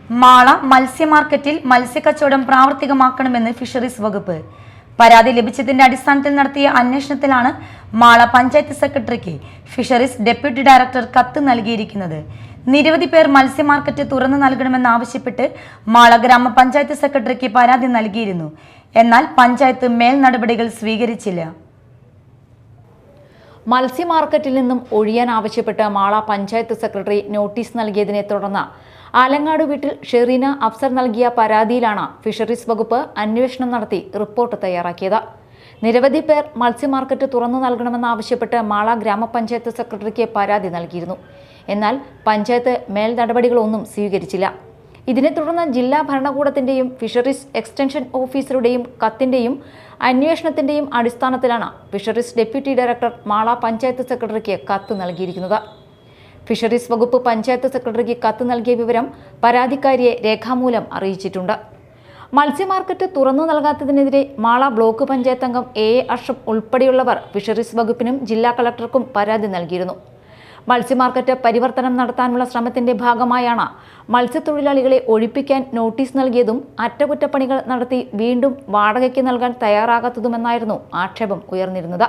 മാള മത്സ്യ മാർക്കറ്റിൽ മത്സ്യക്കച്ചവടം പ്രാവർത്തികമാക്കണമെന്ന് ഫിഷറീസ് വകുപ്പ്. പരാതി ലഭിച്ചതിന്റെ അടിസ്ഥാനത്തിൽ നടത്തിയ അന്വേഷണത്തിലാണ് മാള പഞ്ചായത്ത് സെക്രട്ടറിക്ക് ഫിഷറീസ് ഡെപ്യൂട്ടി ഡയറക്ടർ കത്ത് നൽകിയിരിക്കുന്നത്. നിരവധി പേർ മത്സ്യ മാർക്കറ്റ് തുറന്നു നൽകണമെന്നാവശ്യപ്പെട്ട് മാള ഗ്രാമപഞ്ചായത്ത് സെക്രട്ടറിക്ക് പരാതി നൽകിയിരുന്നു. എന്നാൽ പഞ്ചായത്ത് മേൽ നടപടികൾ സ്വീകരിച്ചില്ല. മത്സ്യ മാർക്കറ്റിൽ നിന്നും ഒഴിയാൻ ആവശ്യപ്പെട്ട് മാള പഞ്ചായത്ത് സെക്രട്ടറി നോട്ടീസ് നൽകിയതിനെ തുടർന്ന് ആലങ്ങാട് വീട്ടിൽ ഷെറീന അഫ്സർ നൽകിയ പരാതിയിലാണ് ഫിഷറീസ് വകുപ്പ് അന്വേഷണം നടത്തി റിപ്പോർട്ട് തയ്യാറാക്കിയത്. നിരവധി പേർ മത്സ്യ മാർക്കറ്റ് തുറന്നു നൽകണമെന്നാവശ്യപ്പെട്ട് മാള ഗ്രാമപഞ്ചായത്ത് സെക്രട്ടറിക്ക് പരാതി നൽകിയിരുന്നു. എന്നാൽ പഞ്ചായത്ത് മേൽ നടപടികളൊന്നും സ്വീകരിച്ചില്ല. ഇതിനെ തുടർന്ന് ജില്ലാ ഭരണകൂടത്തിന്റെയും ഫിഷറീസ് എക്സ്റ്റൻഷൻ ഓഫീസറുടെയും കത്തിന്റെയും അന്വേഷണത്തിന്റെയും അടിസ്ഥാനത്തിലാണ് fisheries deputy director Mala panchayat സെക്രട്ടറിക്ക് കത്ത് നൽകിയിരിക്കുന്നത്. ഫിഷറീസ് വകുപ്പ് പഞ്ചായത്ത് സെക്രട്ടറിക്ക് കത്ത് നൽകിയ വിവരം പരാതിക്കാരിയെ രേഖാമൂലം അറിയിച്ചിട്ടുണ്ട്. മത്സ്യ മാർക്കറ്റ് തുറന്നു നൽകാത്തതിനെതിരെ മാള ബ്ലോക്ക് പഞ്ചായത്ത് അംഗം എ അഷ്റഫ് ഉൾപ്പെടെയുള്ളവർ ഫിഷറീസ് വകുപ്പിനും ജില്ലാ കളക്ടർക്കും പരാതി നൽകിയിരുന്നു. മത്സ്യ മാർക്കറ്റ് പരിവർത്തനം നടത്താനുള്ള ശ്രമത്തിന്റെ ഭാഗമായാണ് മത്സ്യത്തൊഴിലാളികളെ ഒഴിപ്പിക്കാൻ നോട്ടീസ് നൽകിയതും അറ്റകുറ്റപ്പണികൾ നടത്തി വീണ്ടും വാടകയ്ക്ക് നൽകാൻ തയ്യാറാകാത്തതുമെന്നായിരുന്നു ആക്ഷേപം ഉയർന്നിരുന്നത്.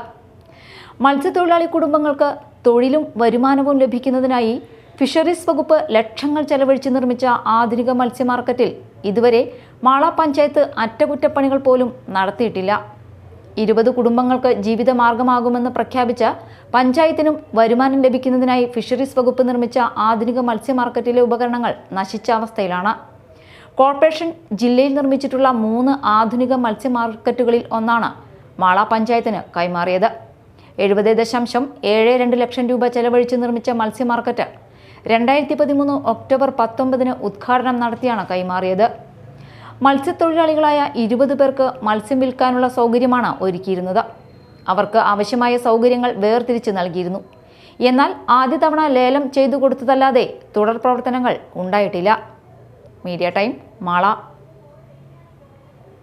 മത്സ്യത്തൊഴിലാളി കുടുംബങ്ങൾക്ക് തൊഴിലും വരുമാനവും ലഭിക്കുന്നതിനായി ഫിഷറീസ് വകുപ്പ് ലക്ഷങ്ങൾ ചെലവഴിച്ച് നിർമ്മിച്ച ആധുനിക മത്സ്യ മാർക്കറ്റിൽ ഇതുവരെ മാള പഞ്ചായത്ത് അറ്റകുറ്റപ്പണികൾ പോലും നടത്തിയിട്ടില്ല. 20 കുടുംബങ്ങൾക്ക് ജീവിതമാർഗമാകുമെന്ന് പ്രഖ്യാപിച്ച പഞ്ചായത്തിനും വരുമാനം ലഭിക്കുന്നതിനായി ഫിഷറീസ് വകുപ്പ് നിർമ്മിച്ച ആധുനിക മത്സ്യ മാർക്കറ്റിലെ ഉപകരണങ്ങൾ നശിച്ച അവസ്ഥയിലാണ്. കോർപ്പറേഷൻ ജില്ലയിൽ നിർമ്മിച്ചിട്ടുള്ള 3 ആധുനിക മത്സ്യ മാർക്കറ്റുകളിൽ ഒന്നാണ് മാള പഞ്ചായത്തിന് കൈമാറിയത്. 70.72 ലക്ഷം രൂപ ചെലവഴിച്ച് നിർമ്മിച്ച മത്സ്യ മാർക്കറ്റ് 2013 ഒക്ടോബർ 19 ഉദ്ഘാടനം നടത്തിയാണ് കൈമാറിയത്. മത്സ്യത്തൊഴിലാളികളായ 20 പേർക്ക് മത്സ്യം വിൽക്കാനുള്ള സൗകര്യമാണ് ഒരുക്കിയിരുന്നത്. അവർക്ക് ആവശ്യമായ സൗകര്യങ്ങൾ വേർതിരിച്ച് നൽകിയിരുന്നു. എന്നാൽ ആദ്യ തവണ ലേലം ചെയ്തു കൊടുത്തതല്ലാതെ തുടർ പ്രവർത്തനങ്ങൾ ഉണ്ടായിട്ടില്ല. Media time, Mala.